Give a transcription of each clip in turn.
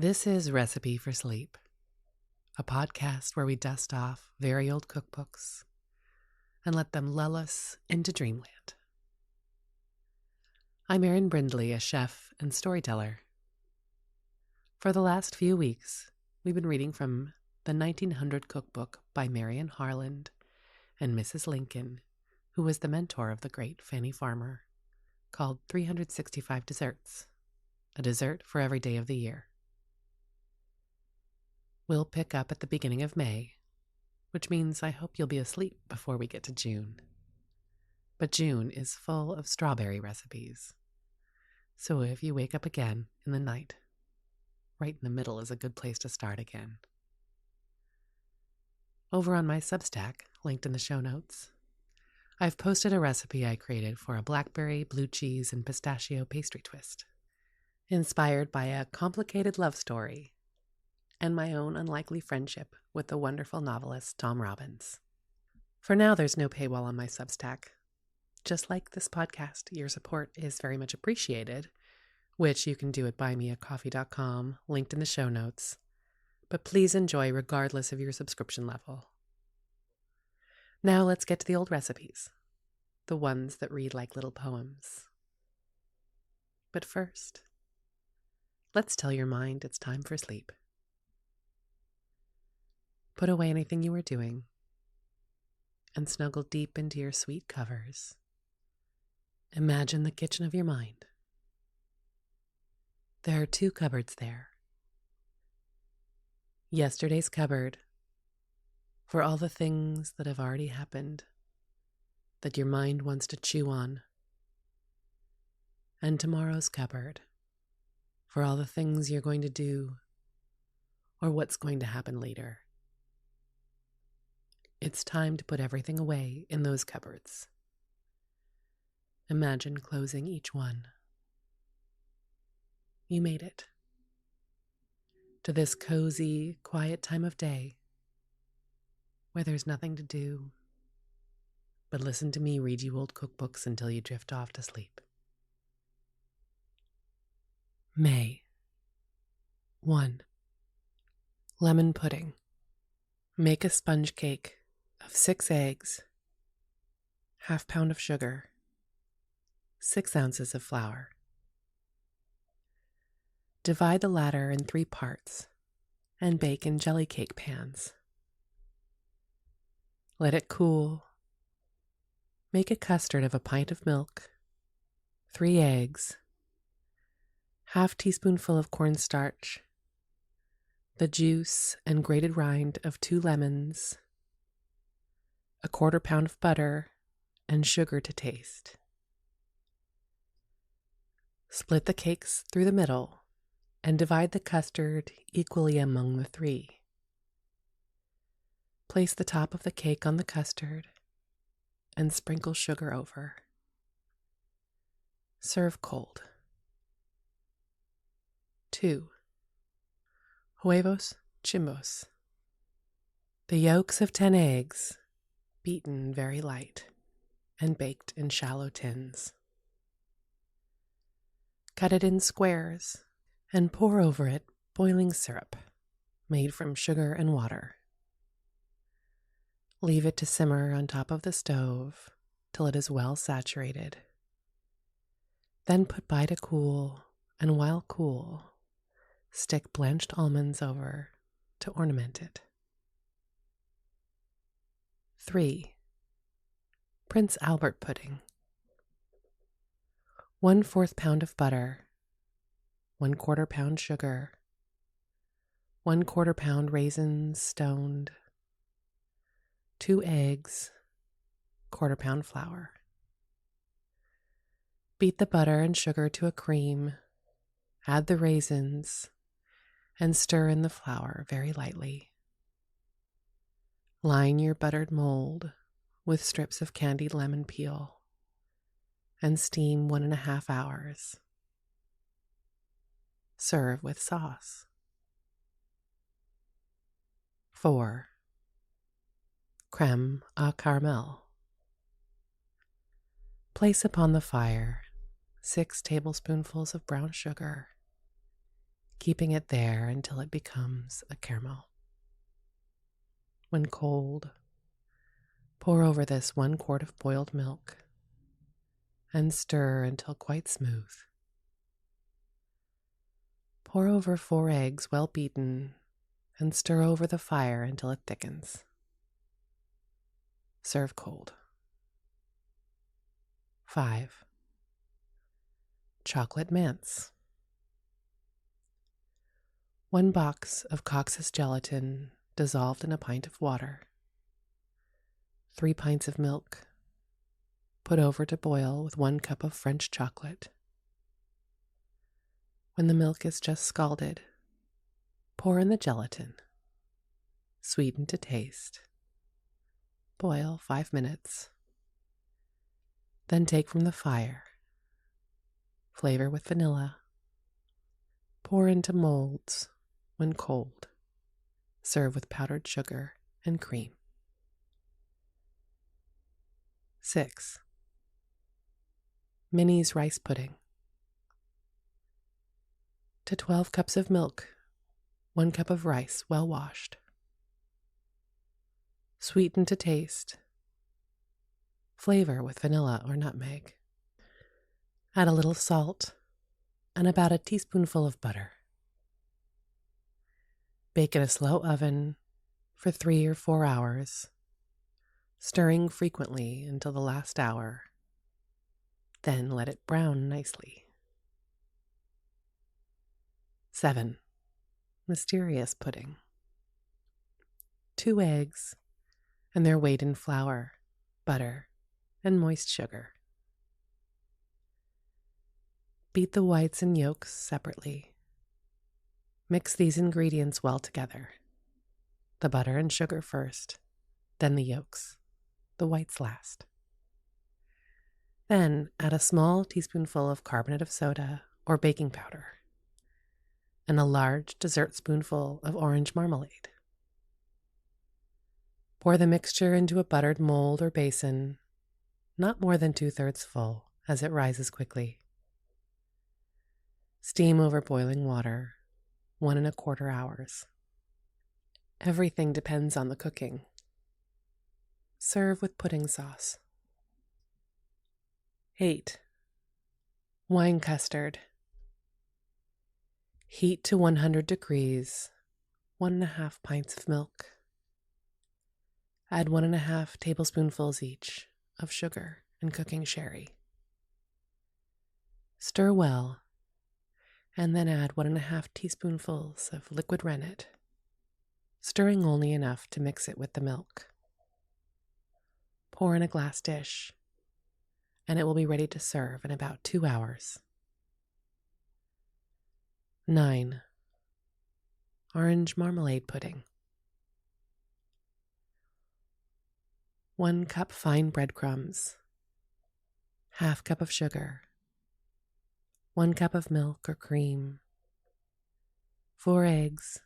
This is Recipe for Sleep, a podcast where we dust off very old cookbooks and let them lull us into dreamland. I'm Erin Brindley, a chef and storyteller. For the last few weeks, we've been reading from the 1900 cookbook by Marion Harland and Mrs. Lincoln, who was the mentor of the great Fanny Farmer, called 365 Desserts, a dessert for every day of the year. We'll pick up at the beginning of May, which means I hope you'll be asleep before we get to June. But June is full of strawberry recipes, so if you wake up again in the night, right in the middle is a good place to start again. Over on my Substack, linked in the show notes, I've posted a recipe I created for a blackberry, blue cheese, and pistachio pastry twist, inspired by a complicated love story and my own unlikely friendship with the wonderful novelist Tom Robbins. For now, there's no paywall on my Substack. Just like this podcast, your support is very much appreciated, which you can do at buymeacoffee.com, linked in the show notes. But please enjoy regardless of your subscription level. Now let's get to the old recipes, the ones that read like little poems. But first, let's tell your mind it's time for sleep. Put away anything you were doing and snuggle deep into your sweet covers. Imagine the kitchen of your mind. There are two cupboards there. Yesterday's cupboard for all the things that have already happened that your mind wants to chew on. And tomorrow's cupboard for all the things you're going to do or what's going to happen later. It's time to put everything away in those cupboards. Imagine closing each one. You made it to this cozy, quiet time of day where there's nothing to do but listen to me read you old cookbooks until you drift off to sleep. May 1. Lemon pudding. Make a sponge cake of 6 eggs, ½ pound of sugar, 6 ounces of flour. Divide the latter in 3 parts and bake in jelly cake pans. Let it cool. Make a custard of a pint of milk, 3 eggs, ½ teaspoonful of cornstarch, the juice and grated rind of 2 lemons, a ½ pound of butter, and sugar to taste. Split the cakes through the middle and divide the custard equally among the 3. Place the top of the cake on the custard and sprinkle sugar over. Serve cold. 2. Huevos chimbos. The yolks of 10 eggs, beaten very light and baked in shallow tins. Cut it in squares and pour over it boiling syrup made from sugar and water. Leave it to simmer on top of the stove till it is well saturated. Then put by to cool, and while cool, stick blanched almonds over to ornament it. 3. Prince Albert pudding. 1/4 pound of butter, 1/4 pound sugar, 1/4 pound raisins stoned, 2 eggs, 1/4 pound flour. Beat the butter and sugar to a cream, add the raisins, and stir in the flour very lightly. Line your buttered mold with strips of candied lemon peel and steam 1.5 hours. Serve with sauce. 4. Crème à caramel. Place upon the fire 6 tablespoonfuls of brown sugar, keeping it there until it becomes a caramel. When cold, pour over this 1 quart of boiled milk and stir until quite smooth. Pour over 4 eggs well beaten and stir over the fire until it thickens. Serve cold. 5. Chocolate Manse. 1 box of coccyx gelatin dissolved in a pint of water. 3 pints of milk. Put over to boil with 1 cup of French chocolate. When the milk is just scalded, pour in the gelatin. Sweeten to taste. Boil 5 minutes. Then take from the fire. Flavor with vanilla. Pour into molds when cold. Serve with powdered sugar and cream. 6. Minnie's rice pudding. To 12 cups of milk, 1 cup of rice well washed. Sweeten to taste. Flavor with vanilla or nutmeg. Add a little salt and about a teaspoonful of butter. Bake in a slow oven for 3 or 4 hours, stirring frequently until the last hour. Then let it brown nicely. 7. Mysterious pudding. 2 eggs and their weight in flour, butter, and moist sugar. Beat the whites and yolks separately. Mix these ingredients well together. The butter and sugar first, then the yolks, the whites last. Then add a small teaspoonful of carbonate of soda or baking powder and a large dessert spoonful of orange marmalade. Pour the mixture into a buttered mold or basin, not more than 2/3 full, as it rises quickly. Steam over boiling water, 1 1/4 hours. Everything depends on the cooking. Serve with pudding sauce. 8. Wine custard. Heat to 100 degrees, 1 1/2 pints of milk. Add 1 1/2 tablespoonfuls each of sugar and cooking sherry. Stir well, and then add 1 1/2 teaspoonfuls of liquid rennet, stirring only enough to mix it with the milk. Pour in a glass dish, and it will be ready to serve in about 2 hours. 9. Orange marmalade pudding. 1 cup fine breadcrumbs, 1/2 cup of sugar, 1 cup of milk or cream, 4 eggs,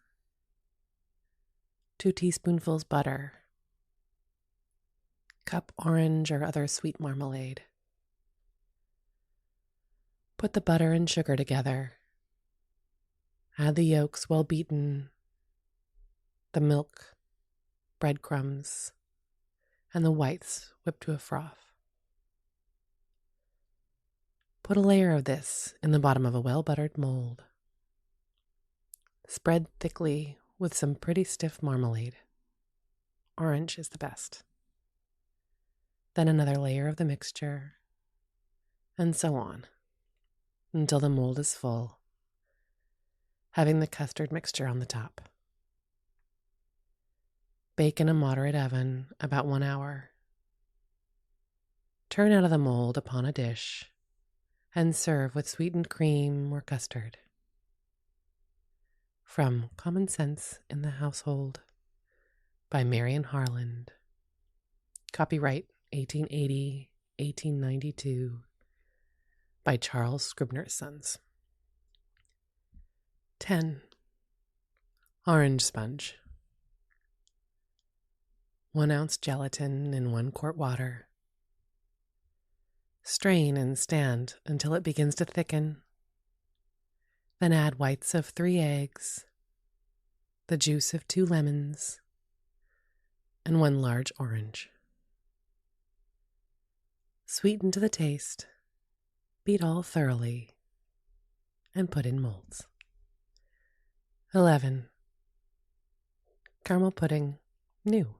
2 teaspoonfuls butter, cup orange or other sweet marmalade. Put the butter and sugar together. Add the yolks well beaten, the milk, breadcrumbs, and the whites whipped to a froth. Put a layer of this in the bottom of a well-buttered mold. Spread thickly with some pretty stiff marmalade. Orange is the best. Then another layer of the mixture, and so on, until the mold is full, having the custard mixture on the top. Bake in a moderate oven about 1 hour. Turn out of the mold upon a dish and serve with sweetened cream or custard. From Common Sense in the Household by Marion Harland. Copyright 1880-1892 by Charles Scribner's Sons. 10. Orange sponge. 1 ounce gelatin in 1 quart water. Strain and stand until it begins to thicken. Then add whites of 3 eggs, the juice of 2 lemons, and 1 large orange. Sweeten to the taste, beat all thoroughly, and put in molds. 11. Caramel pudding, new.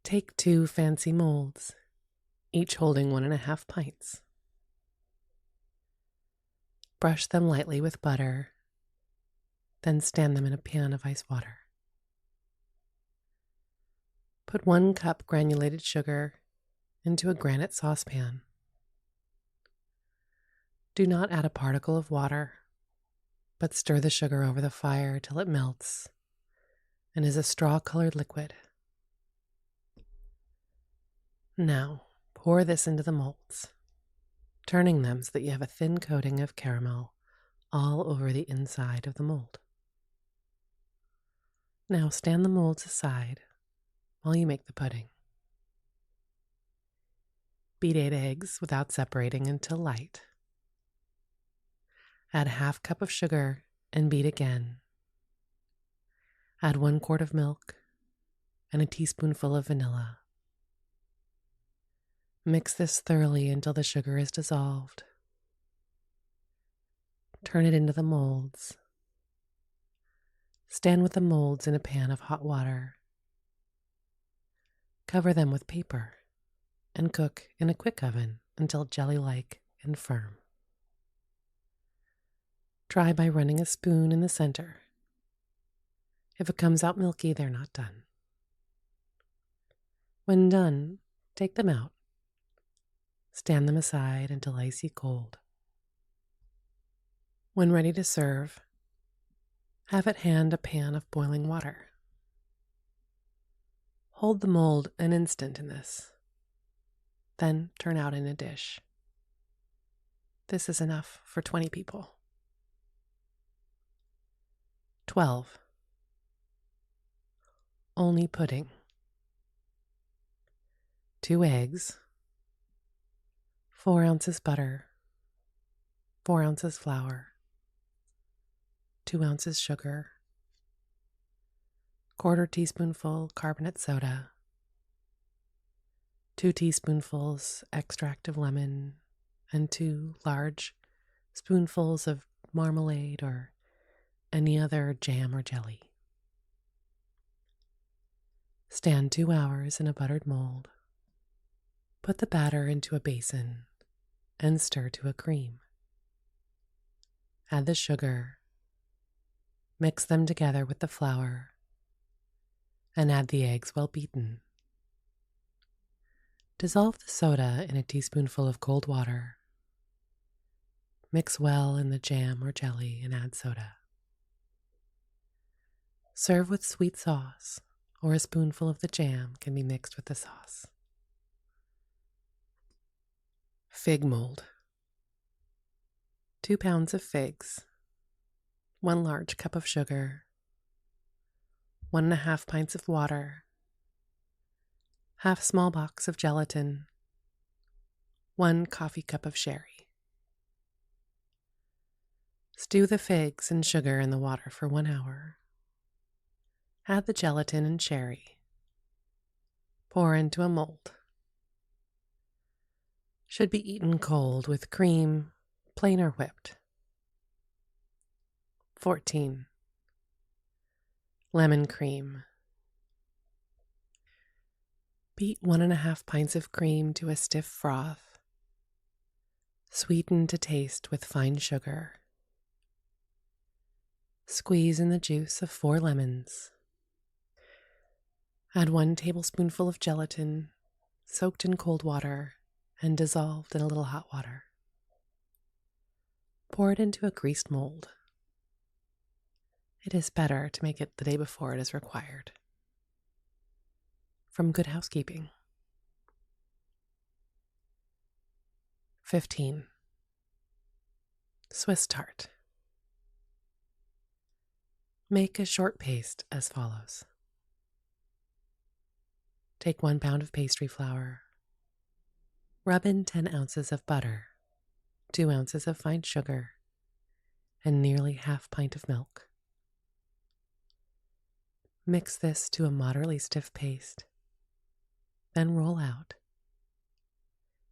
Take 2 fancy molds, each holding 1.5 pints. Brush them lightly with butter, then stand them in a pan of ice water. Put 1 cup granulated sugar into a granite saucepan. Do not add a particle of water, but stir the sugar over the fire till it melts and is a straw-colored liquid. Now, pour this into the molds, turning them so that you have a thin coating of caramel all over the inside of the mold. Now stand the molds aside while you make the pudding. Beat 8 eggs without separating until light. Add 1/2 cup of sugar and beat again. Add 1 quart of milk and a teaspoonful of vanilla. Mix this thoroughly until the sugar is dissolved. Turn it into the molds. Stand with the molds in a pan of hot water. Cover them with paper and cook in a quick oven until jelly-like and firm. Try by running a spoon in the center. If it comes out milky, they're not done. When done, take them out. Stand them aside until icy cold. When ready to serve, have at hand a pan of boiling water. Hold the mold an instant in this, then turn out in a dish. This is enough for 20 people. 12. Only pudding. 2 eggs, 4 ounces butter, 4 ounces flour, 2 ounces sugar, 1/4 teaspoonful carbonate soda, 2 teaspoonfuls extract of lemon, and 2 large spoonfuls of marmalade or any other jam or jelly. Stand 2 hours in a buttered mold. Put the batter into a basin and stir to a cream. Add the sugar, mix them together with the flour, and add the eggs well beaten. Dissolve the soda in a teaspoonful of cold water. Mix well in the jam or jelly and add soda. Serve with sweet sauce, or a spoonful of the jam can be mixed with the sauce. Fig mold. 2 pounds of figs, 1 large cup of sugar, 1.5 pints of water, 1/2 small box of gelatin, 1 coffee cup of sherry. Stew the figs and sugar in the water for 1 hour. Add the gelatin and sherry. Pour into a mold. Should be eaten cold with cream, plain or whipped. 14. Lemon cream. Beat 1.5 pints of cream to a stiff froth. Sweeten to taste with fine sugar. Squeeze in the juice of 4 lemons. Add 1 tablespoonful of gelatin, soaked in cold water and dissolved in a little hot water. Pour it into a greased mold. It is better to make it the day before it is required. From Good Housekeeping. 15. Swiss tart. Make a short paste as follows. Take 1 pound of pastry flour. Rub in 10 ounces of butter, 2 ounces of fine sugar, and nearly half pint of milk. Mix this to a moderately stiff paste, then roll out.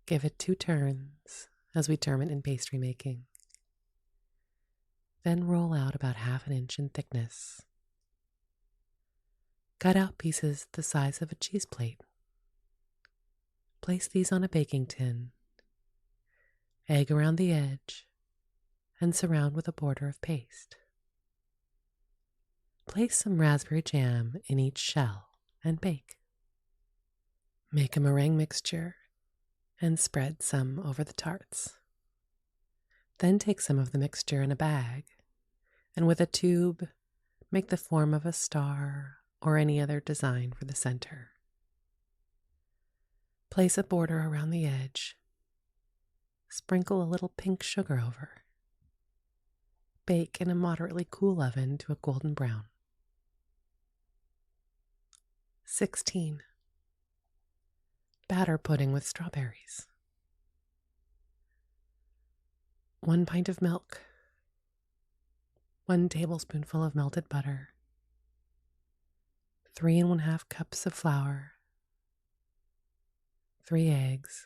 Give it 2 turns, as we term it in pastry making. Then roll out about half an inch in thickness. Cut out pieces the size of a cheese plate. Place these on a baking tin. Egg around the edge, and surround with a border of paste. Place some raspberry jam in each shell and bake. Make a meringue mixture and spread some over the tarts. Then take some of the mixture in a bag and with a tube make the form of a star or any other design for the center. Place a border around the edge. Sprinkle a little pink sugar over. Bake in a moderately cool oven to a golden brown. 16. Batter pudding with strawberries. 1 pint of milk. 1 tablespoonful of melted butter. 3 1/2 cups of flour. 3 eggs.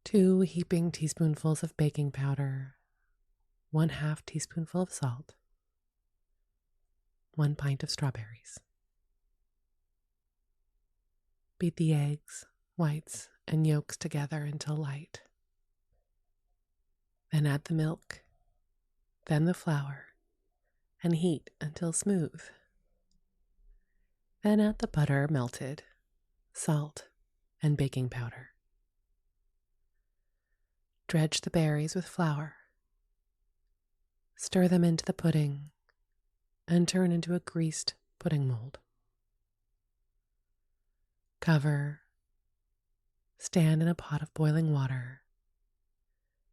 2 heaping teaspoonfuls of baking powder. 1/2 teaspoonful of salt. 1 pint of strawberries. Beat the eggs, whites, and yolks together until light. Then add the milk, then the flour, and heat until smooth. Then add the butter melted, salt, and baking powder. Dredge the berries with flour. Stir them into the pudding and turn into a greased pudding mold. Cover, stand in a pot of boiling water,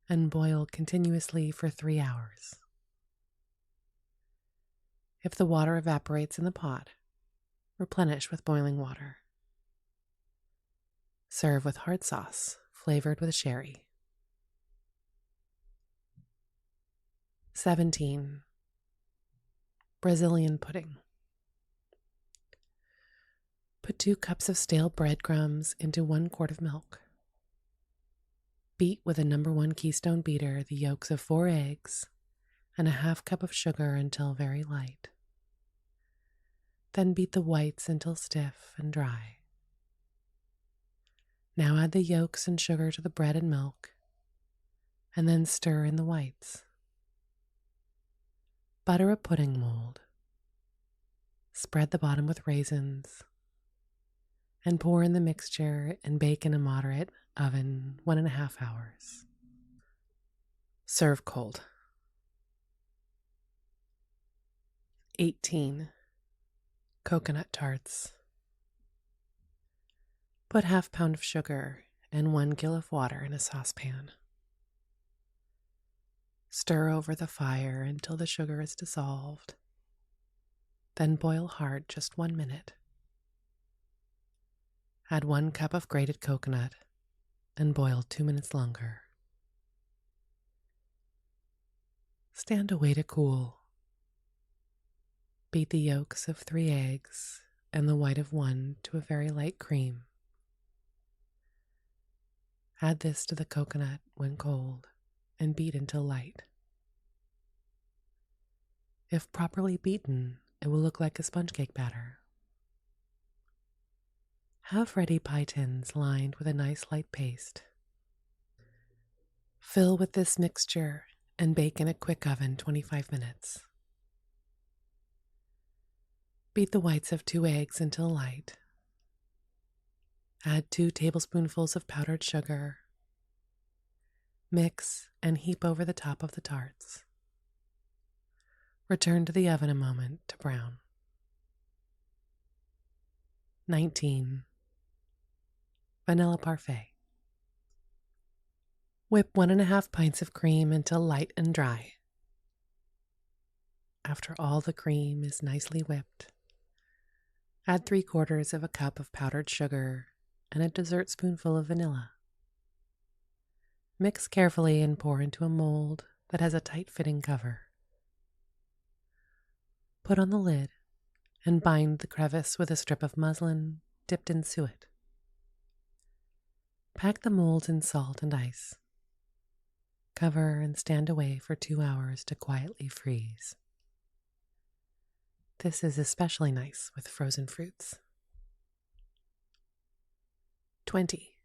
and boil continuously for 3 hours. If the water evaporates in the pot, replenish with boiling water. Serve with hard sauce flavored with sherry. 17. Brazilian pudding. Put 2 cups of stale breadcrumbs into 1 quart of milk. Beat with a No. 1 Keystone beater the yolks of 4 eggs and a 1/2 cup of sugar until very light. Then beat the whites until stiff and dry. Now add the yolks and sugar to the bread and milk, and then stir in the whites. Butter a pudding mold. Spread the bottom with raisins, and pour in the mixture and bake in a moderate oven 1 1/2 hours. Serve cold. 18. Coconut tarts. Put 1/2 pound of sugar and 1 gill of water in a saucepan. Stir over the fire until the sugar is dissolved. Then boil hard just 1 minute. Add 1 cup of grated coconut and boil 2 minutes longer. Stand away to cool. Beat the yolks of 3 eggs and the white of 1 to a very light cream. Add this to the coconut when cold and beat until light. If properly beaten, it will look like a sponge cake batter. Have ready pie tins lined with a nice light paste. Fill with this mixture and bake in a quick oven 25 minutes. Beat the whites of 2 eggs until light. Add 2 tablespoonfuls of powdered sugar. Mix and heap over the top of the tarts. Return to the oven a moment to brown. 19. Vanilla parfait. Whip 1 1/2 pints of cream until light and dry. After all the cream is nicely whipped, add 3/4 of a cup of powdered sugar and a dessert spoonful of vanilla. Mix carefully and pour into a mold that has a tight-fitting cover. Put on the lid and bind the crevice with a strip of muslin dipped in suet. Pack the mold in salt and ice. Cover and stand away for 2 hours to quietly freeze. This is especially nice with frozen fruits. 20.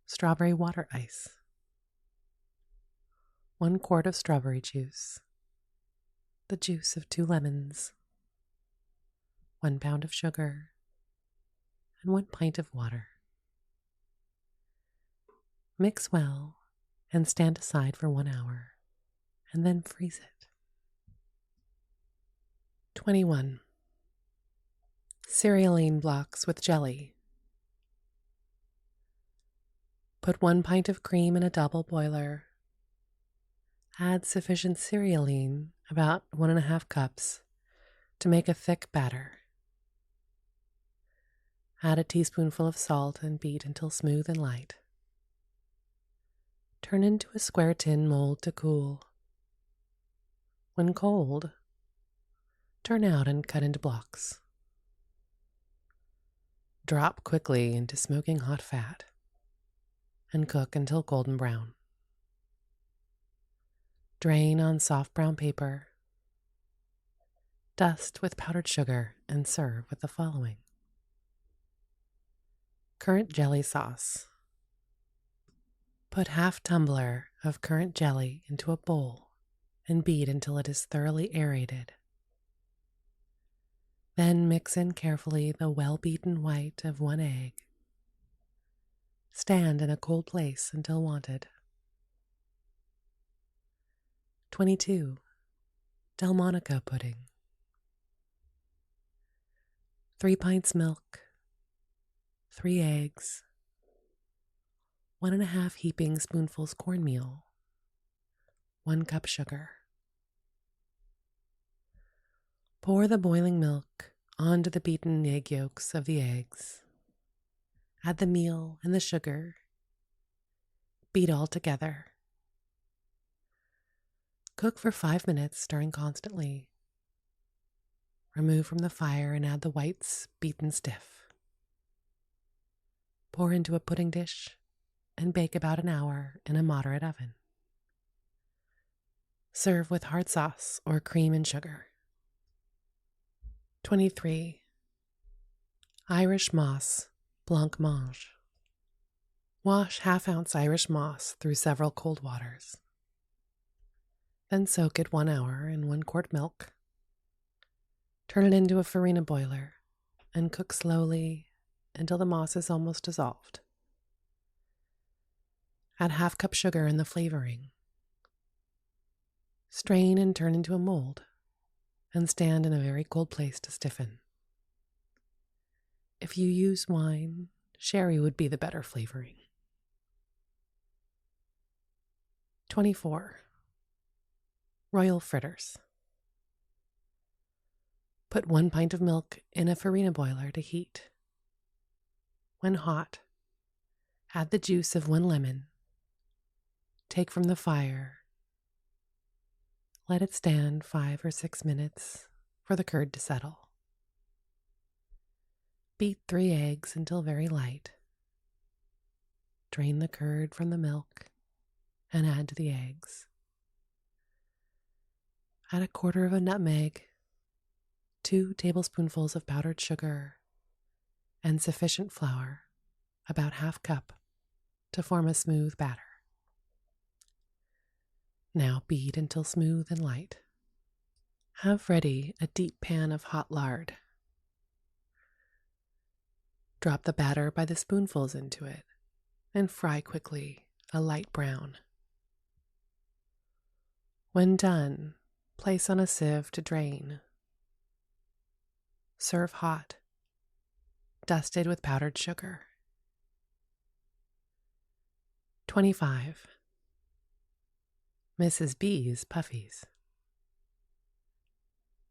Strawberry water ice. 1 quart of strawberry juice. The juice of 2 lemons. 1 pound of sugar. And 1 pint of water. Mix well and stand aside for 1 hour, and then freeze it. 21. Cerealine blocks with jelly. Put 1 pint of cream in a double boiler. Add sufficient cerealine, about 1.5 cups, to make a thick batter. Add a teaspoonful of salt and beat until smooth and light. Turn into a square tin mold to cool. When cold, turn out and cut into blocks. Drop quickly into smoking hot fat and cook until golden brown. Drain on soft brown paper. Dust with powdered sugar and serve with the following: currant jelly sauce. Put half tumbler of currant jelly into a bowl and beat until it is thoroughly aerated. Then mix in carefully the well-beaten white of 1 egg. Stand in a cold place until wanted. 22. Delmonico pudding. 3 pints milk, 3 eggs, 1.5 heaping spoonfuls cornmeal, 1 cup sugar. Pour the boiling milk onto the beaten egg yolks of the eggs. Add the meal and the sugar. Beat all together. Cook for 5 minutes, stirring constantly. Remove from the fire and add the whites beaten stiff. Pour into a pudding dish and bake about an hour in a moderate oven. Serve with hard sauce or cream and sugar. 23. Irish moss blancmange. Wash ½ ounce Irish moss through several cold waters. Then soak it 1 hour in 1 quart milk. Turn it into a farina boiler and cook slowly until the moss is almost dissolved. Add ½ cup sugar in the flavoring. Strain and turn into a mold and stand in a very cold place to stiffen. If you use wine, sherry would be the better flavoring. 24. Royal fritters. Put 1 pint of milk in a farina boiler to heat. When hot, add the juice of 1 lemon. Take from the fire. Let it stand 5 or 6 minutes for the curd to settle. Beat 3 eggs until very light. Drain the curd from the milk and add to the eggs. Add 1/4 of a nutmeg, 2 tablespoonfuls of powdered sugar, and sufficient flour, about ½ cup, to form a smooth batter. Now beat until smooth and light. Have ready a deep pan of hot lard. Drop the batter by the spoonfuls into it and fry quickly a light brown. When done, place on a sieve to drain. Serve hot, dusted with powdered sugar. 25. Mrs. B's Puffies.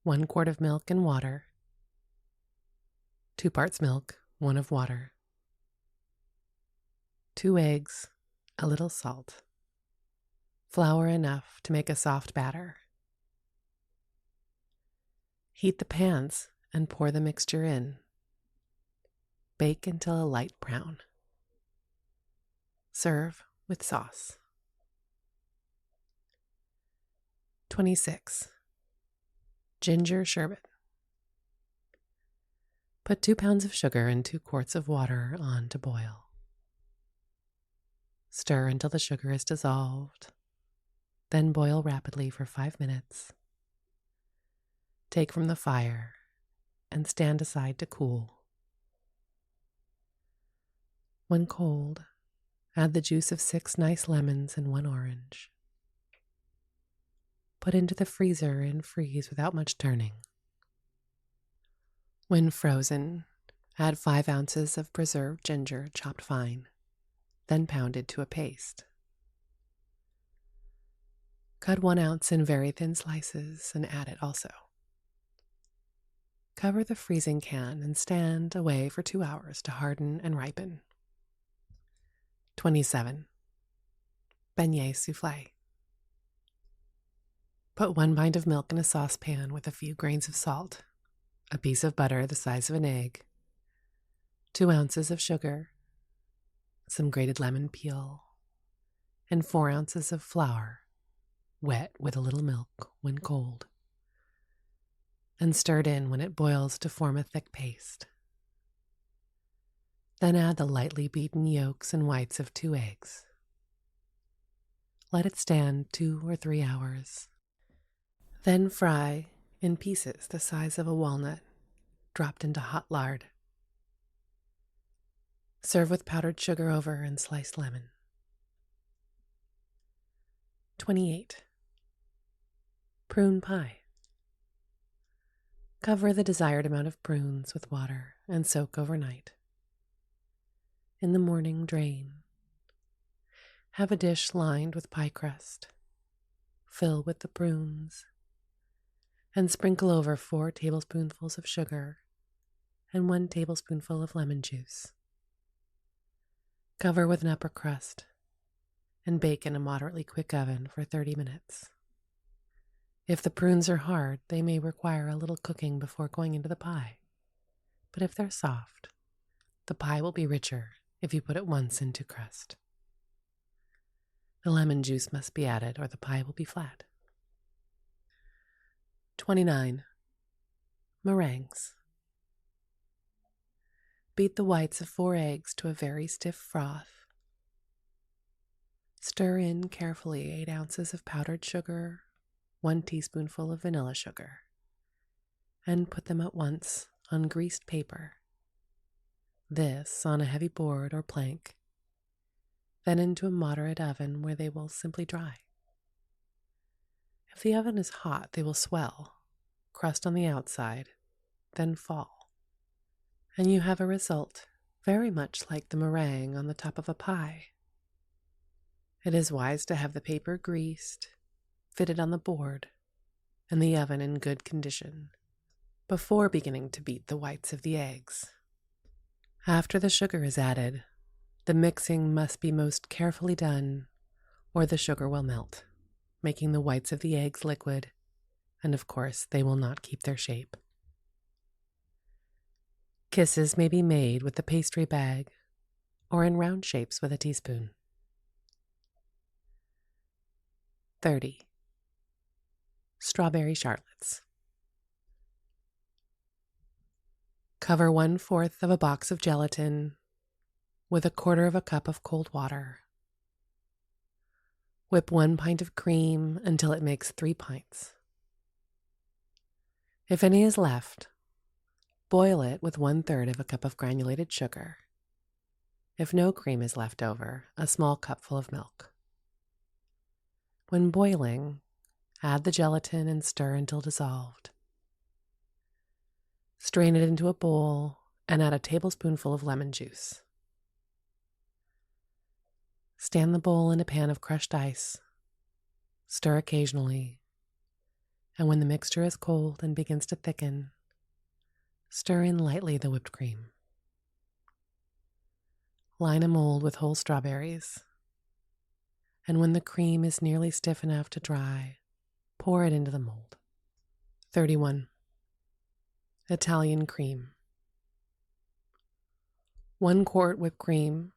1 quart of milk and water. 2 parts milk, 1 of water. 2 eggs, a little salt, flour enough to make a soft batter. Heat the pans and pour the mixture in. Bake until a light brown. Serve with sauce. 26. Ginger sherbet. Put 2 pounds of sugar and 2 quarts of water on to boil. Stir until the sugar is dissolved, then boil rapidly for 5 minutes. Take from the fire and stand aside to cool. When cold, add the juice of 6 nice lemons and 1 orange. Put into the freezer and freeze without much turning. When frozen, add 5 ounces of preserved ginger chopped fine, then pounded to a paste. Cut 1 ounce in very thin slices and add it also. Cover the freezing can and stand away for 2 hours to harden and ripen. 27. Beignet soufflé. Put 1 pint of milk in a saucepan with a few grains of salt, a piece of butter the size of an egg, 2 ounces of sugar, some grated lemon peel, and 4 ounces of flour, wet with a little milk when cold, and stirred in when it boils to form a thick paste. Then add the lightly beaten yolks and whites of 2 eggs. Let it stand 2 or 3 hours. Then fry in pieces the size of a walnut, dropped into hot lard. Serve with powdered sugar over and sliced lemon. 28. Prune pie. Cover the desired amount of prunes with water and soak overnight. In the morning, drain. Have a dish lined with pie crust. Fill with the prunes and sprinkle over 4 tablespoonfuls of sugar and 1 tablespoonful of lemon juice. Cover with an upper crust and bake in a moderately quick oven for 30 minutes. If the prunes are hard, they may require a little cooking before going into the pie. But if they're soft, the pie will be richer if you put it once into crust. The lemon juice must be added or the pie will be flat. 29. Meringues. Beat the whites of 4 eggs to a very stiff froth. Stir in carefully 8 ounces of powdered sugar, 1 teaspoonful of vanilla sugar, and put them at once on greased paper. This on a heavy board or plank, then into a moderate oven where they will simply dry. If the oven is hot, they will swell, crust on the outside, then fall, and you have a result very much like the meringue on the top of a pie. It is wise to have the paper greased, fitted on the board, and the oven in good condition before beginning to beat the whites of the eggs. After the sugar is added, the mixing must be most carefully done or the sugar will melt, making the whites of the eggs liquid, and of course they will not keep their shape. Kisses may be made with the pastry bag or in round shapes with a teaspoon. 30. Strawberry charlottes. Cover 1/4 of a box of gelatin with 1/4 cup of cold water. Whip 1 pint of cream until it makes 3 pints. If any is left, boil it with 1/3 cup of granulated sugar. If no cream is left over, a small cupful of milk. When boiling, add the gelatin and stir until dissolved. Strain it into a bowl and add a tablespoonful of lemon juice. Stand the bowl in a pan of crushed ice. Stir occasionally, and when the mixture is cold and begins to thicken, stir in lightly the whipped cream. Line a mold with whole strawberries. and when the cream is nearly stiff enough to dry, pour it into the mold. 31. Italian cream. 1 quart whipped cream,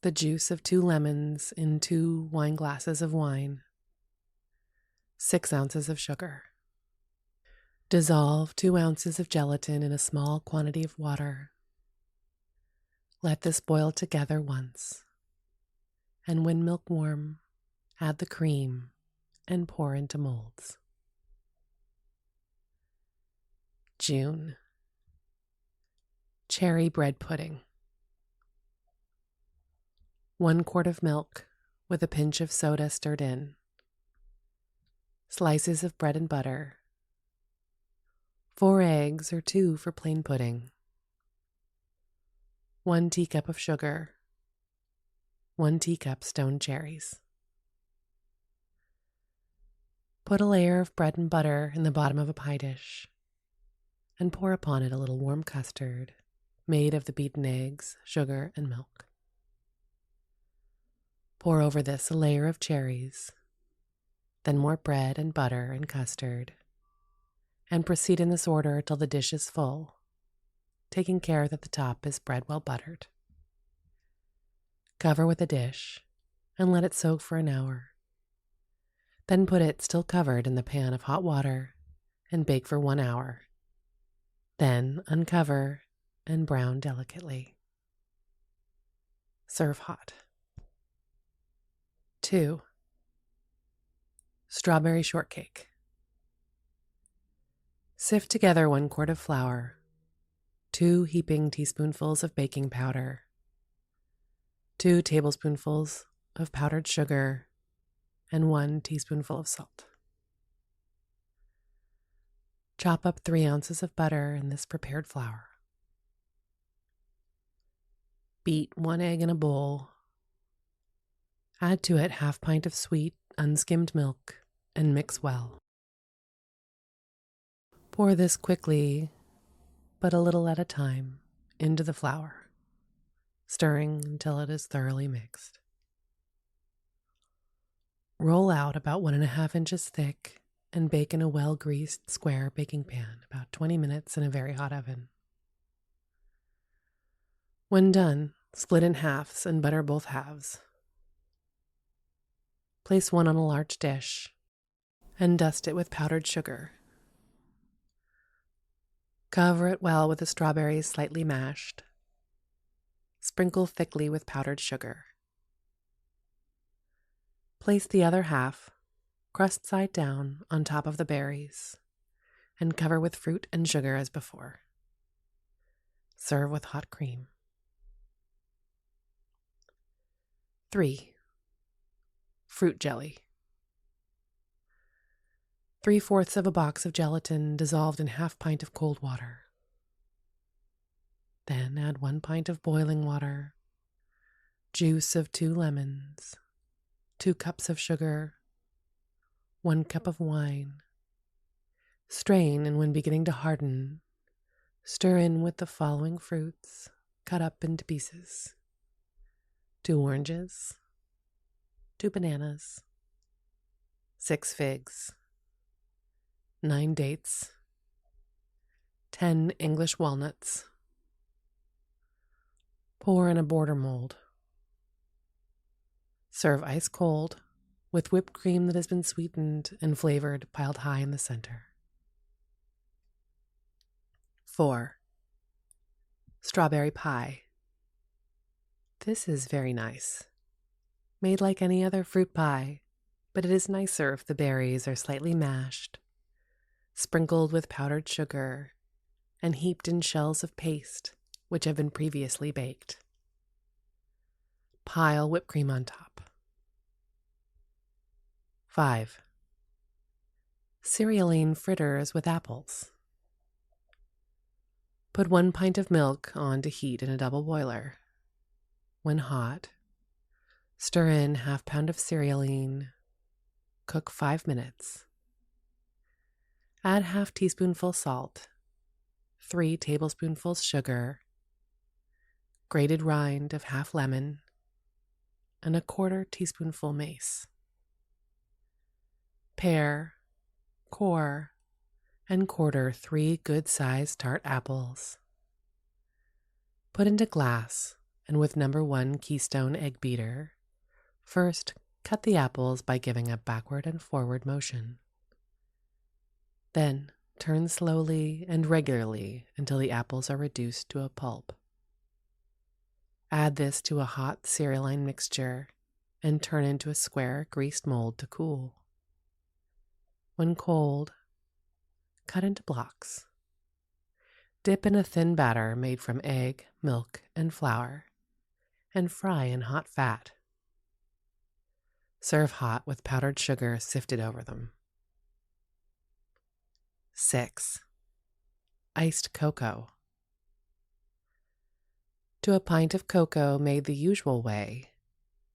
the juice of 2 lemons in 2 wine glasses of wine, 6 ounces of sugar. Dissolve 2 ounces of gelatin in a small quantity of water. Let this boil together once, and when milk warm, add the cream and pour into molds. June. Cherry bread pudding. 1 quart of milk with a pinch of soda stirred in. Slices of bread and butter. 4 eggs or 2 for plain pudding. 1 teacup of sugar. 1 teacup stoned cherries. Put a layer of bread and butter in the bottom of a pie dish and pour upon it a little warm custard made of the beaten eggs, sugar, and milk. Pour over this a layer of cherries, then more bread and butter and custard, and proceed in this order till the dish is full, taking care that the top is bread well buttered. Cover with a dish and let it soak for an hour. Then put it, still covered, in the pan of hot water and bake for 1 hour. Then uncover and brown delicately. Serve hot. 2. Strawberry shortcake. Sift together 1 quart of flour, 2 heaping teaspoonfuls of baking powder, 2 tablespoonfuls of powdered sugar, and 1 teaspoonful of salt. Chop up 3 ounces of butter in this prepared flour. Beat 1 egg in a bowl. Add to it 1/2 pint of sweet, unskimmed milk and mix well. Pour this quickly, but a little at a time, into the flour, stirring until it is thoroughly mixed. Roll out about 1.5 inches thick and bake in a well-greased square baking pan about 20 minutes in a very hot oven. When done, split in halves and butter both halves. Place one on a large dish and dust it with powdered sugar. Cover it well with the strawberries slightly mashed. Sprinkle thickly with powdered sugar. Place the other half, crust side down, on top of the berries, and cover with fruit and sugar as before. Serve with hot cream. 3. Fruit jelly. 3/4 of a box of gelatin dissolved in 1/2 pint of cold water. Then add 1 pint of boiling water, juice of 2 lemons, 2 cups of sugar, 1 cup of wine. Strain, and when beginning to harden, stir in with the following fruits cut up into pieces: 2 oranges, 2 bananas, 6 figs, 9 dates, 10 English walnuts. Pour in a border mold. Serve ice cold with whipped cream that has been sweetened and flavored piled high in the center. 4. Strawberry pie. This is very nice. Made like any other fruit pie, but it is nicer if the berries are slightly mashed, sprinkled with powdered sugar, and heaped in shells of paste which have been previously baked. Pile whipped cream on top. 5. Cerealine fritters with apples. Put 1 pint of milk on to heat in a double boiler. When hot, stir in 1/2 pound of cerealine. Cook 5 minutes. Add 1/2 teaspoonful salt, 3 tablespoonfuls sugar, grated rind of 1/2 lemon, and a quarter teaspoonful mace. Pare, core, and quarter 3 good-sized tart apples. Put into glass, and with number 1 Keystone egg beater, first cut the apples by giving a backward and forward motion. Then turn slowly and regularly until the apples are reduced to a pulp. Add this to a hot cerealine mixture and turn into a square greased mold to cool. When cold, cut into blocks. Dip in a thin batter made from egg, milk, and flour, and fry in hot fat. Serve hot with powdered sugar sifted over them. 6. Iced cocoa. To a pint of cocoa made the usual way,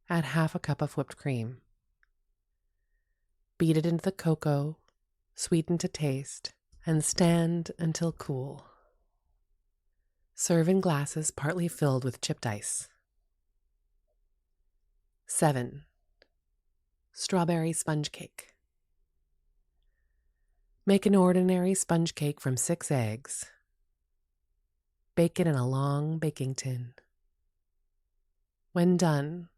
add half a cup of whipped cream. Beat it into the cocoa, sweeten to taste, and stand until cool. Serve in glasses partly filled with chipped ice. 7. Strawberry sponge cake. Make an ordinary sponge cake from 6 eggs. Bake it in a long baking tin. When done,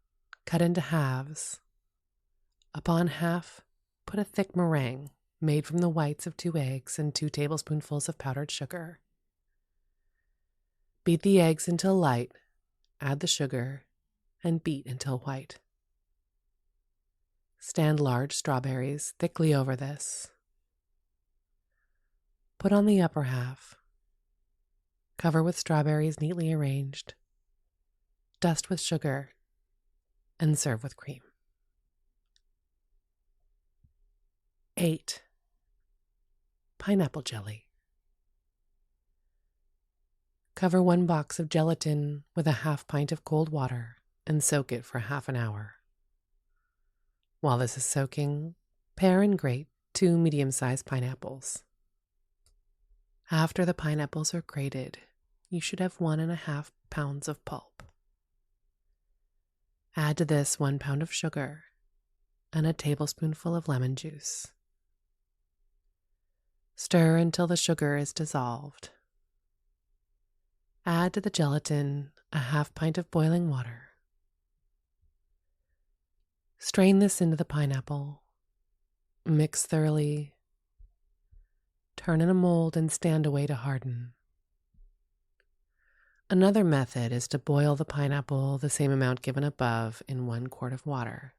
cut into halves. Upon half, put a thick meringue made from the whites of 2 eggs and 2 tablespoonfuls of powdered sugar. Beat the eggs until light, add the sugar, and beat until white. Stand large strawberries thickly over this. Put on the upper half. Cover with strawberries neatly arranged. Dust with sugar, and serve with cream. 8. Pineapple jelly. Cover 1 box of gelatin with a half pint of cold water and soak it for half an hour. While this is soaking, pare and grate 2 medium-sized pineapples. After the pineapples are grated, you should have 1.5 pounds of pulp. Add to this 1 pound of sugar and a tablespoonful of lemon juice. Stir until the sugar is dissolved. Add to the gelatin a half pint of boiling water. Strain this into the pineapple. Mix thoroughly. Turn in a mold and stand away to harden. Another method is to boil the pineapple the same amount given above in 1 quart of water.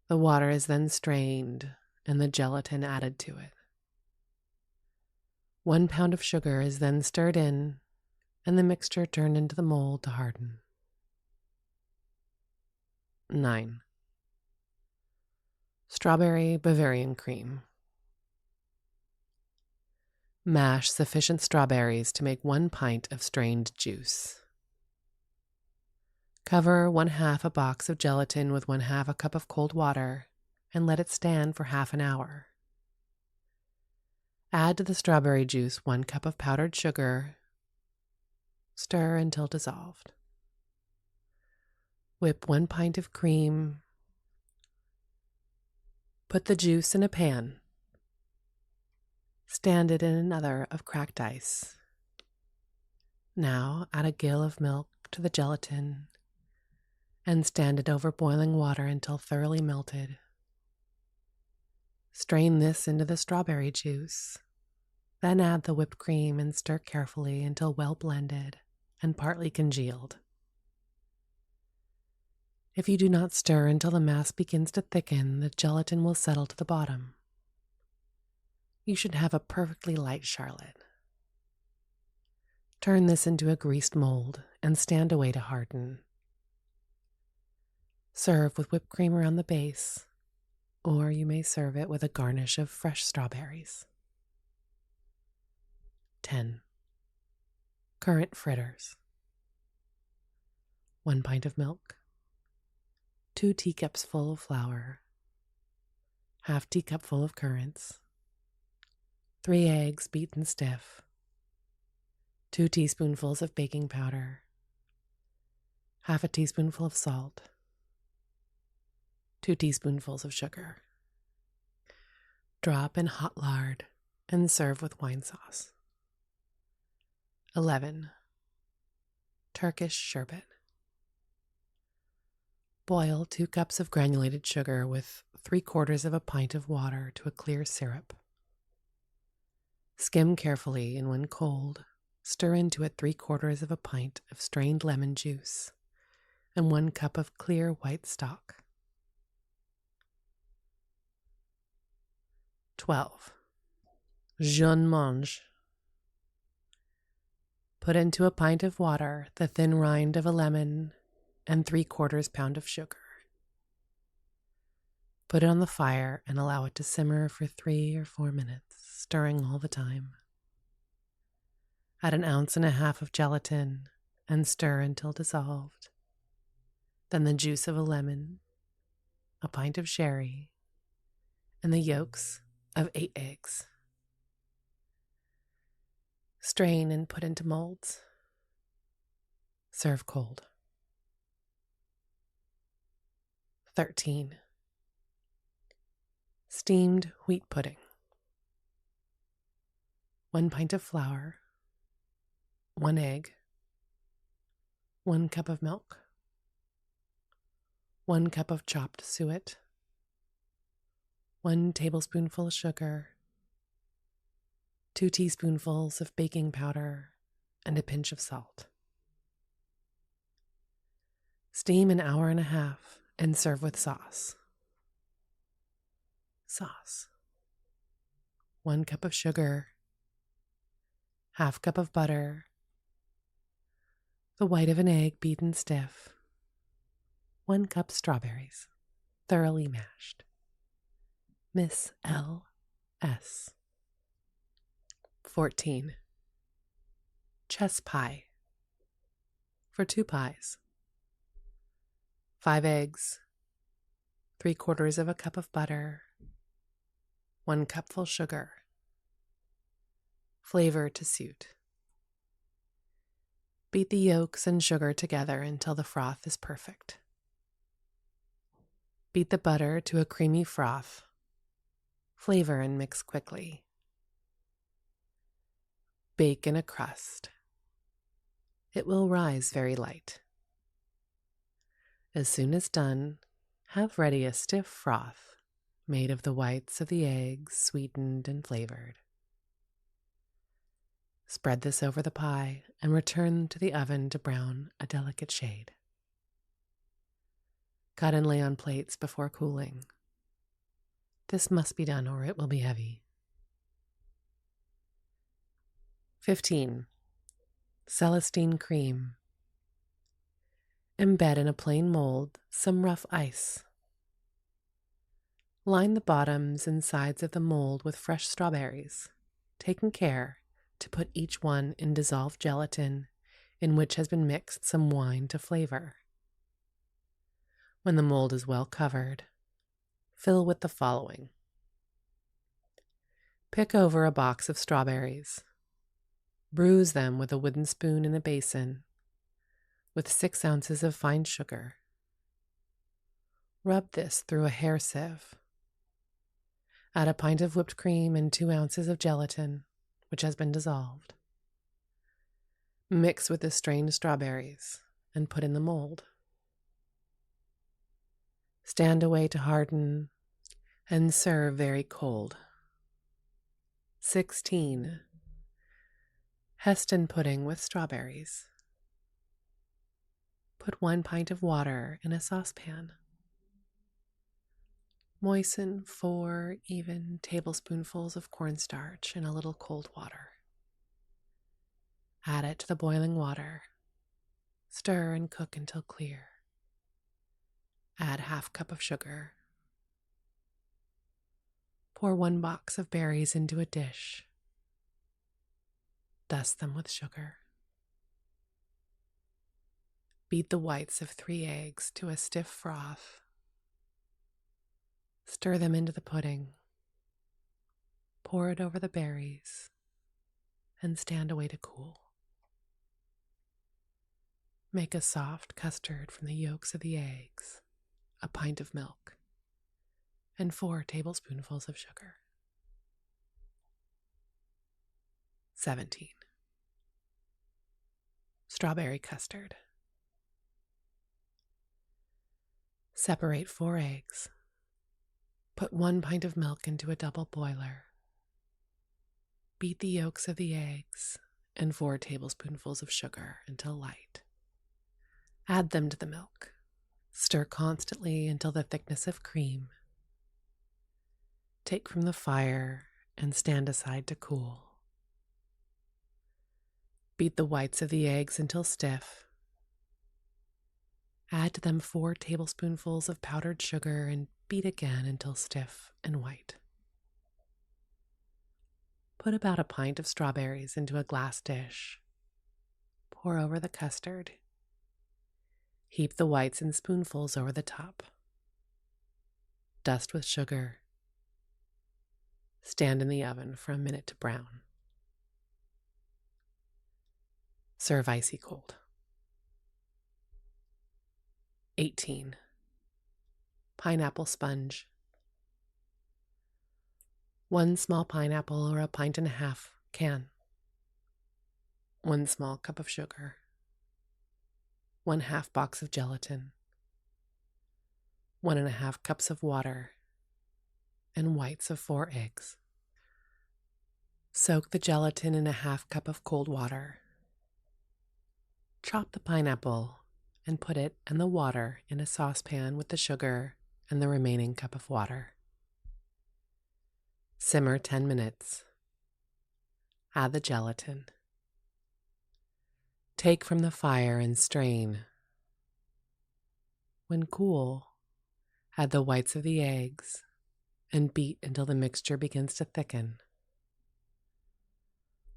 The water is then strained and the gelatin added to it. 1 pound of sugar is then stirred in and the mixture turned into the mold to harden. 9. Strawberry Bavarian cream. Mash sufficient strawberries to make 1 pint of strained juice. Cover 1/2 a box of gelatin with 1/2 a cup of cold water and let it stand for half an hour. Add to the strawberry juice 1 cup of powdered sugar. Stir until dissolved. Whip 1 pint of cream. Put the juice in a pan. Stand it in another of cracked ice. Now add a gill of milk to the gelatin and stand it over boiling water until thoroughly melted. Strain this into the strawberry juice. Then add the whipped cream and stir carefully until well blended and partly congealed. If you do not stir until the mass begins to thicken, the gelatin will settle to the bottom. You should have a perfectly light charlotte. Turn this into a greased mold and stand away to harden. Serve with whipped cream around the base, or you may serve it with a garnish of fresh strawberries. 10. Currant fritters. 1 pint of milk. 2 teacups full of flour. Half teacupful of currants. 3 eggs beaten stiff. 2 teaspoonfuls of baking powder. half a teaspoonful of salt, 2 teaspoonfuls of sugar. Drop in hot lard and serve with wine sauce. 11. Turkish sherbet. Boil 2 cups of granulated sugar with 3/4 of a pint of water to a clear syrup. Skim carefully, and when cold, stir into it 3/4 of a pint of strained lemon juice and 1 cup of clear white stock. 12. Jaune mange. Put into a pint of water the thin rind of a lemon and 3/4 pound of sugar. Put it on the fire and allow it to simmer for 3 or 4 minutes, stirring all the time. Add 1.5 ounces of gelatin and stir until dissolved. Then the juice of a lemon, a pint of sherry, and the yolks of 8 eggs. Strain and put into molds. Serve cold. 13. Steamed wheat pudding. 1 pint of flour, 1 egg, 1 cup of milk, 1 cup of chopped suet, 1 tablespoonful of sugar, 2 teaspoonfuls of baking powder, and a pinch of salt. Steam 1.5 hours and serve with sauce. Sauce. 1 cup of sugar, 1/2 cup of butter, the white of an egg beaten stiff, 1 cup strawberries, thoroughly mashed. Miss L.S. 14. Chess pie. For 2 pies. 5 eggs, 3/4 of a cup of butter, 1 cupful sugar. Flavor to suit. Beat the yolks and sugar together until the froth is perfect. Beat the butter to a creamy froth. Flavor and mix quickly. Bake in a crust. It will rise very light. As soon as done, have ready a stiff froth made of the whites of the eggs, sweetened and flavored. Spread this over the pie and return to the oven to brown a delicate shade. Cut and lay on plates before cooling. This must be done or it will be heavy. 15. Celestine cream. Embed in a plain mold some rough ice. Line the bottoms and sides of the mold with fresh strawberries, taking care to put each one in dissolved gelatin in which has been mixed some wine to flavor. When the mold is well covered, fill with the following. Pick over a box of strawberries. Bruise them with a wooden spoon in a basin with 6 ounces of fine sugar. Rub this through a hair sieve. Add a pint of whipped cream and 2 ounces of gelatin, which has been dissolved. Mix with the strained strawberries and put in the mold. Stand away to harden and serve very cold. 16. Heston pudding with strawberries. Put 1 pint of water in a saucepan. Moisten 4 even tablespoonfuls of cornstarch in a little cold water. Add it to the boiling water. Stir and cook until clear. Add 1/2 cup of sugar. Pour 1 box of berries into a dish. Dust them with sugar. Beat the whites of 3 eggs to a stiff froth. Stir them into the pudding. Pour it over the berries and stand away to cool. Make a soft custard from the yolks of the eggs, a pint of milk, and 4 tablespoonfuls of sugar. 17. Strawberry custard. Separate 4 eggs. Put 1 pint of milk into a double boiler. Beat the yolks of the eggs and 4 tablespoonfuls of sugar until light. Add them to the milk. Stir constantly until the thickness of cream. Take from the fire and stand aside to cool. Beat the whites of the eggs until stiff. Add to them 4 tablespoonfuls of powdered sugar and beat again until stiff and white. Put about a pint of strawberries into a glass dish. Pour over the custard. Heap the whites in spoonfuls over the top. Dust with sugar. Stand in the oven for a minute to brown. Serve icy cold. 18. Pineapple sponge. 1 small pineapple or a pint and a half can. 1 small cup of sugar. 1/2 box of gelatin. 1½ cups of water. And whites of 4 eggs. Soak the gelatin in a 1/2 cup of cold water. Chop the pineapple and put it and the water in a saucepan with the sugar and the remaining cup of water. Simmer 10 minutes. Add the gelatin. Take from the fire and strain. When cool, add the whites of the eggs and beat until the mixture begins to thicken.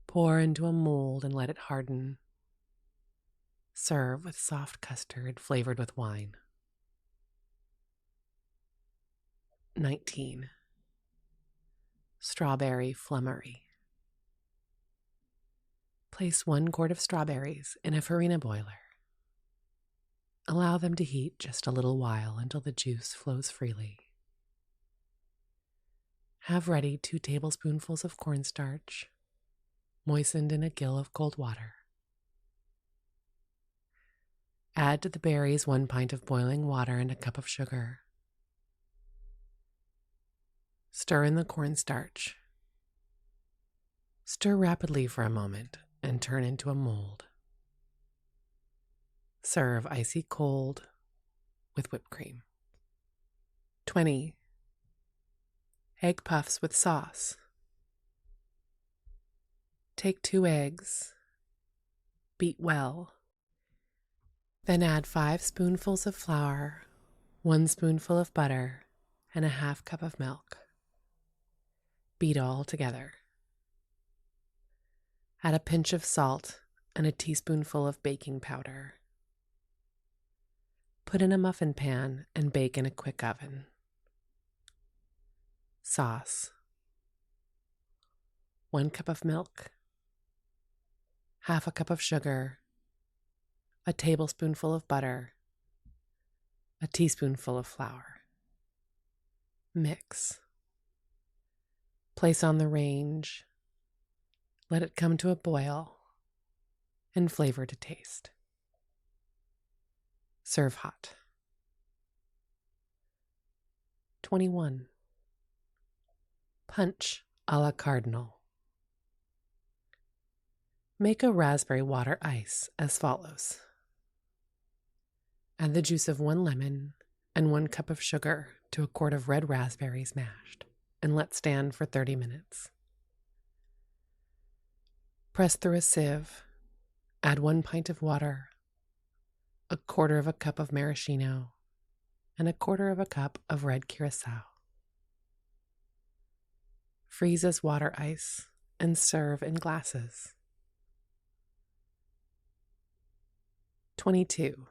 Pour into a mold and let it harden. Serve with soft custard flavored with wine. 19. Strawberry flummery. Place 1 quart of strawberries in a farina boiler. Allow them to heat just a little while until the juice flows freely. Have ready 2 tablespoonfuls of cornstarch, moistened in a gill of cold water. Add to the berries 1 pint of boiling water and a cup of sugar. Stir in the cornstarch. Stir rapidly for a moment and turn into a mold. Serve icy cold with whipped cream. 20. Egg puffs with sauce. Take 2 eggs. Beat well. Then add 5 spoonfuls of flour, 1 spoonful of butter, and a 1/2 cup of milk. Beat all together. Add a pinch of salt and a teaspoonful of baking powder. Put in a muffin pan and bake in a quick oven. Sauce. 1 cup of milk, 1/2 cup of sugar, a tablespoonful of butter, a teaspoonful of flour. Mix. Place on the range. Let it come to a boil and flavor to taste. Serve hot. 21. Punch a la Cardinal. Make a raspberry water ice as follows. Add the juice of 1 lemon and 1 cup of sugar to a quart of red raspberries mashed and let stand for 30 minutes. Press through a sieve, add 1 pint of water, 1/4 cup of maraschino, and 1/4 cup of red curacao. Freeze as water ice and serve in glasses. 22.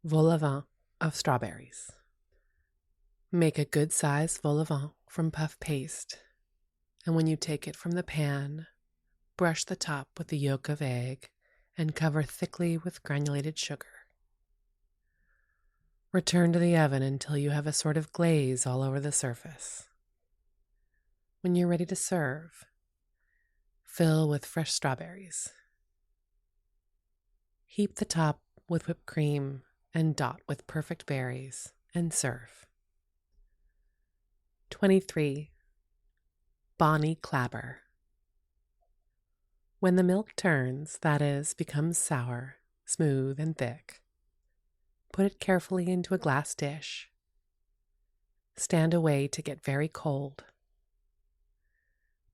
Vol au vent of strawberries. Make a good-sized vol au vent from puff paste, and when you take it from the pan, brush the top with the yolk of egg and cover thickly with granulated sugar. Return to the oven until you have a sort of glaze all over the surface. When you're ready to serve, fill with fresh strawberries. Heap the top with whipped cream and dot with perfect berries and serve. 23. Bonnie Clabber. When the milk turns, that is, becomes sour, smooth, and thick, put it carefully into a glass dish. Stand away to get very cold.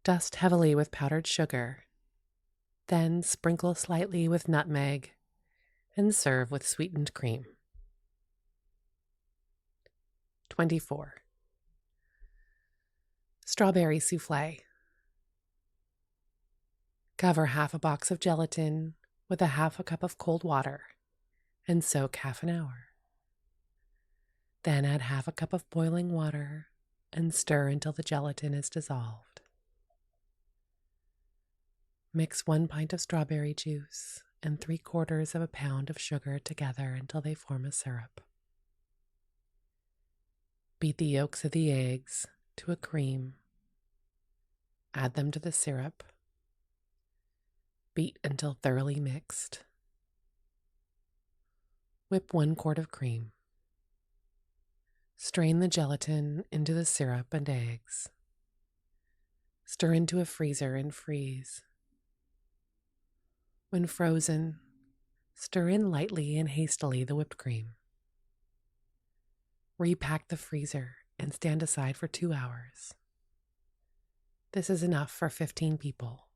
Dust heavily with powdered sugar, then sprinkle slightly with nutmeg, and serve with sweetened cream. 24. Strawberry souffle. Cover half a box of gelatin with a half a cup of cold water and soak half an hour. Then add half a cup of boiling water and stir until the gelatin is dissolved. Mix 1 pint of strawberry juice and 3/4 of a pound of sugar together until they form a syrup. Beat the yolks of the eggs to a cream. Add them to the syrup. Beat until thoroughly mixed. Whip 1 quart of cream. Strain the gelatin into the syrup and eggs. Stir into a freezer and freeze. When frozen, stir in lightly and hastily the whipped cream. Repack the freezer and stand aside for 2 hours. This is enough for 15 people.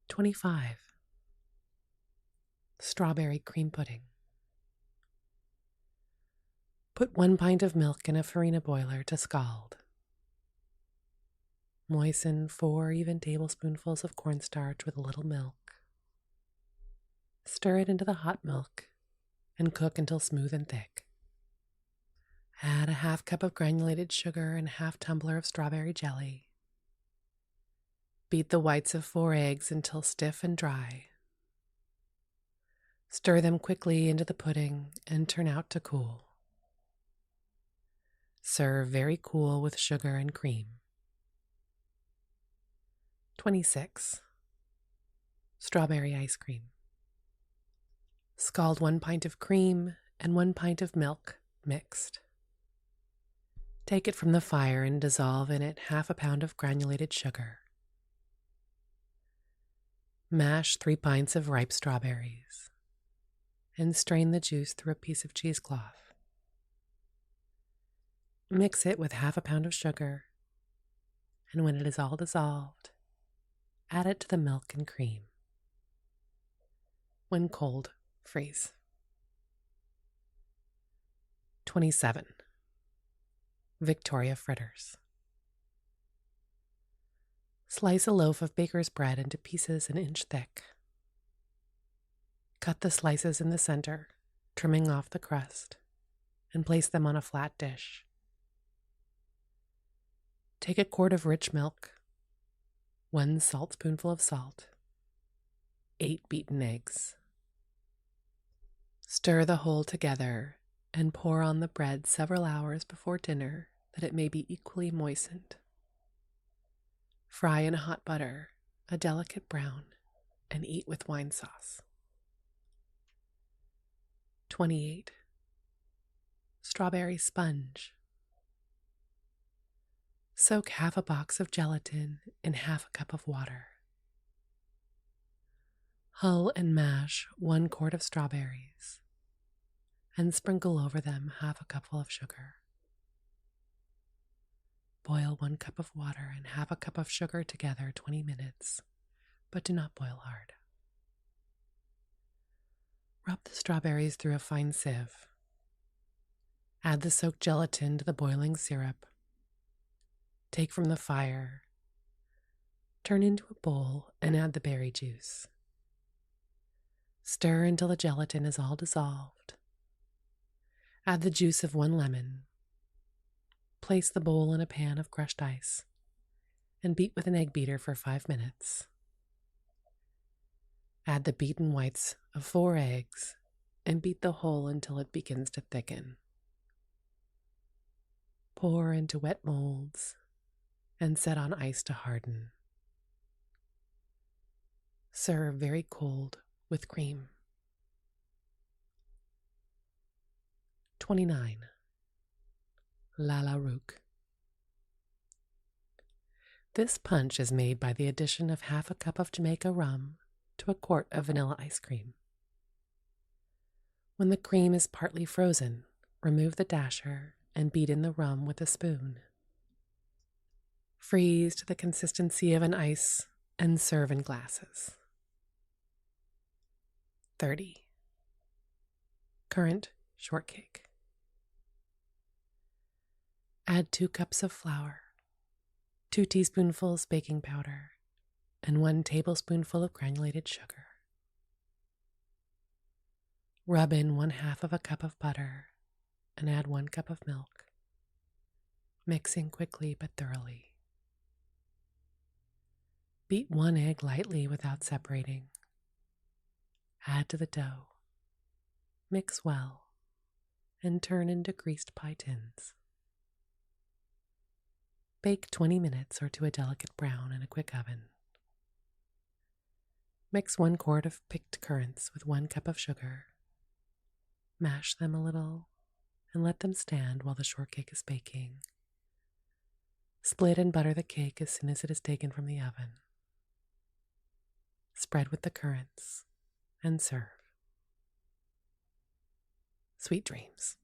25. Strawberry cream pudding. Put 1 pint of milk in a farina boiler to scald. Moisten 4 even tablespoonfuls of cornstarch with a little milk. Stir it into the hot milk and cook until smooth and thick. Add a half cup of granulated sugar and half tumbler of strawberry jelly. Beat the whites of 4 eggs until stiff and dry. Stir them quickly into the pudding and turn out to cool. Serve very cool with sugar and cream. 26. Strawberry ice cream. Scald 1 pint of cream and 1 pint of milk mixed. Take it from the fire and dissolve in it half a pound of granulated sugar. Mash 3 pints of ripe strawberries and strain the juice through a piece of cheesecloth. Mix it with half a pound of sugar, and when it is all dissolved, add it to the milk and cream. When cold, freeze. 27. Victoria fritters. Slice a loaf of baker's bread into pieces an inch thick. Cut the slices in the center, trimming off the crust, and place them on a flat dish. Take a quart of rich milk, 1 saltspoonful of salt, 8 beaten eggs. Stir the whole together and pour on the bread several hours before dinner that it may be equally moistened. Fry in hot butter, a delicate brown, and eat with wine sauce. 28. Strawberry sponge. Soak half a box of gelatin in half a cup of water. Hull and mash 1 quart of strawberries and sprinkle over them half a cupful of sugar. Boil 1 cup of water and half a cup of sugar together 20 minutes, but do not boil hard. Rub the strawberries through a fine sieve. Add the soaked gelatin to the boiling syrup. Take from the fire. Turn into a bowl and add the berry juice. Stir until the gelatin is all dissolved. Add the juice of 1 lemon. Place the bowl in a pan of crushed ice and beat with an egg beater for 5 minutes. Add the beaten whites of 4 eggs and beat the whole until it begins to thicken. Pour into wet molds and set on ice to harden. Serve very cold with cream. 29. La Rook. This punch is made by the addition of half a cup of Jamaica rum to a quart of vanilla ice cream. When the cream is partly frozen, remove the dasher and beat in the rum with a spoon. Freeze to the consistency of an ice and serve in glasses. 30. Currant shortcake. Add 2 cups of flour, 2 teaspoonfuls baking powder, and 1 tablespoonful of granulated sugar. Rub in 1/2 of a cup of butter and add 1 cup of milk, mixing quickly but thoroughly. Beat 1 egg lightly without separating. Add to the dough. Mix well and turn into greased pie tins. Bake 20 minutes or to a delicate brown in a quick oven. Mix 1 quart of picked currants with 1 cup of sugar. Mash them a little and let them stand while the shortcake is baking. Split and butter the cake as soon as it is taken from the oven. Spread with the currants and serve. Sweet dreams.